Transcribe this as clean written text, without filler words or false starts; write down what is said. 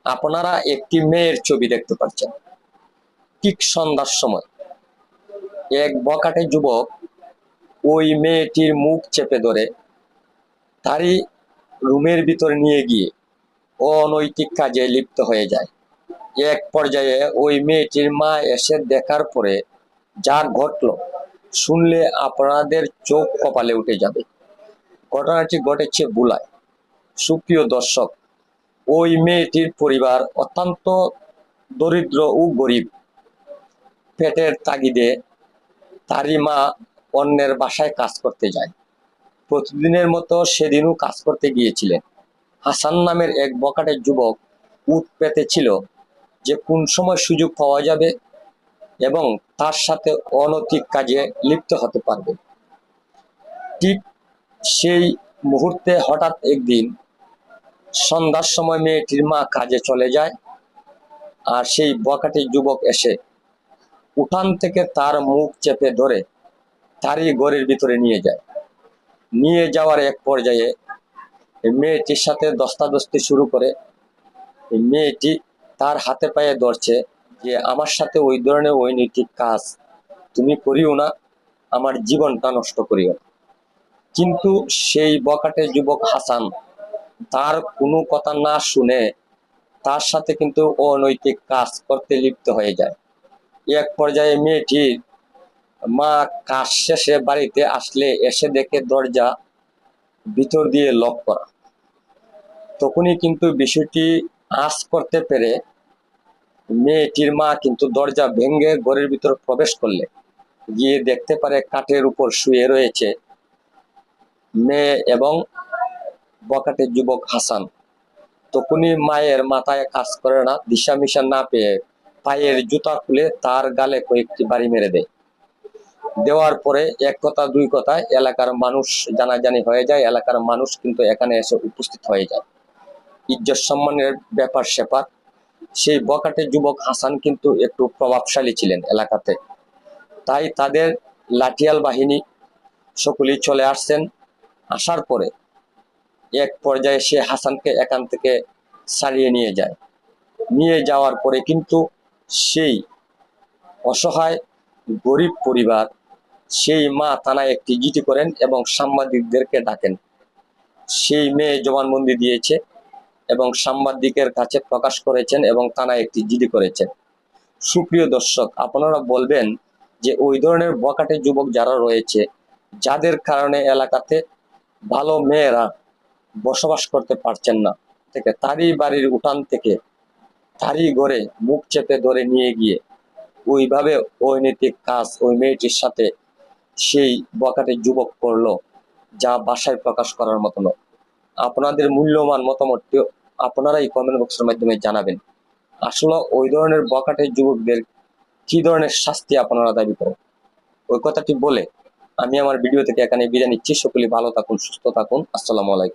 আপনারা একটি মেয়ের ছবি দেখতে পাচ্ছেন। ঠিক সন্ধ্যার সময় এক বখাটে যুবক ওই মেয়েটির মুখ চেপে ধরে তারই রুমের ভিতরে নিয়ে গিয়ে অনৈতিক কাজে লিপ্ত হয়ে যায়। এক পর্যায়ে ওই মেয়েটির মা এসে দেখার পরে যা ঘটলো শুনলে আপনাদের চোখ কপালে উঠে যাবে। ঘটনাটি ঘটেছে ভোলায়। সুপ্রিয় দর্শক, ওই মেয়েটির পরিবার অত্যন্ত দরিদ্র ও গরিব। পেটের তাগিদে তারই মা অন্যের বাসায় কাজ করতে যায়। প্রতিদিনের মতো সেদিনও কাজ করতে গিয়েছিলেন। হাসান নামের এক বখাটে যুবক উঠ পেতেছিল যে কোন সময় সুযোগ পাওয়া যাবে এবং তার সাথে অনৈতিক কাজে লিপ্ত হতে পারবে। ঠিক সেই মুহূর্তে হঠাৎ একদিন সন্ধ্যার সময় মেয়েটির মা কাজে চলে যায়, আর সেই বখাটে যুবক এসে উঠান থেকে তার মুখ চেপে ধরে তারই ঘরের ভিতরে নিয়ে যায়। নিয়ে যাওয়ার এক পর্যায়ে মেয়েটির সাথে ধস্তাধস্তি শুরু করে। মেয়েটি তার হাতে পায়ে ধরছে যে আমার সাথে ওই ধরনের অনৈতিক কাজ তুমি করিও না, আমার জীবনটা নষ্ট করিও না। কিন্তু সেই বখাটে যুবক হাসান তার কোনো কথা না শুনে তার সাথে কিন্তু অনৈতিক কাজ করতে লিপ্ত হয়ে যায়। এক পর্যায়ে মেয়েটির মা কাজ শেষে বাড়িতে আসলে এসে দেখে দরজা ভিতর দিয়ে লক করা। তখনই কিন্তু বিষয়টি আঁচ করতে পেরে মেয়েটির মা কিন্তু দরজা ভেঙে ঘরের ভিতর প্রবেশ করলে গিয়ে দেখতে পারে কাঠের উপর শুয়ে রয়েছে মেয়ে এবং বখাটে যুবক হাসান। তখনই মায়ের মাথায় কাজ করে না, দিশা মিশা না পেয়ে পায়ের জুতা খুলে তার গালে কয়েকটি বাড়ি মেরে দেয়। দেওয়ার পরে এক কথা দুই কথা এলাকার মানুষ জানাজানি হয়ে যায়। এলাকার মানুষ কিন্তু এখানে এসে উপস্থিত হয়ে যায়। ইজ্জত সম্মানের ব্যাপার স্যাপার। সেই বখাটে যুবক হাসান কিন্তু একটু প্রভাবশালী ছিলেন এলাকাতে, তাই তাদের লাঠিয়াল বাহিনী সকলেই চলে আসছেন। আসার পরে এক পর্যায়ে সে হাসানকে এখান থেকে ছাড়িয়ে নিয়ে যায়। নিয়ে যাওয়ার পরে কিন্তু সেই অসহায় গরিব পরিবার, সেই মা থানায় একটি জিডি করেন এবং সাংবাদিকদেরকে ডাকেন। সেই মেয়ে জবানবন্দি দিয়েছে এবং সাংবাদিকের কাছে প্রকাশ করেছেন এবং থানায় একটি জিডি করেছেন। সুপ্রিয় দর্শক, আপনারা বলবেন যে ওই ধরনের বখাটে যুবক যারা রয়েছে, যাদের কারণে এলাকাতে ভালো মেয়েরা বসবাস করতে পারছেন না, থেকে তারই বাড়ির উঠান থেকে তারই ঘরে মুখ চেপে ধরে নিয়ে গিয়ে ওইভাবে অনৈতিক কাজ ওই মেয়েটির সাথে সেই বখাটে যুবক করলো, যা বাসায় প্রকাশ করার মতো নয়। আপনাদের মূল্যবান মতামতটি আপনারাই কমেন্ট বক্সের মাধ্যমে জানাবেন। আসলে ওই ধরনের বখাটে যুবকদের কি ধরনের শাস্তি আপনারা দাবি করেন, ওই কথাটি বলে আমি আমার ভিডিও থেকে এখানে বিদায় নিচ্ছি। সকলেই ভালো থাকুন, সুস্থ থাকুন। আসসালামু আলাইকুম।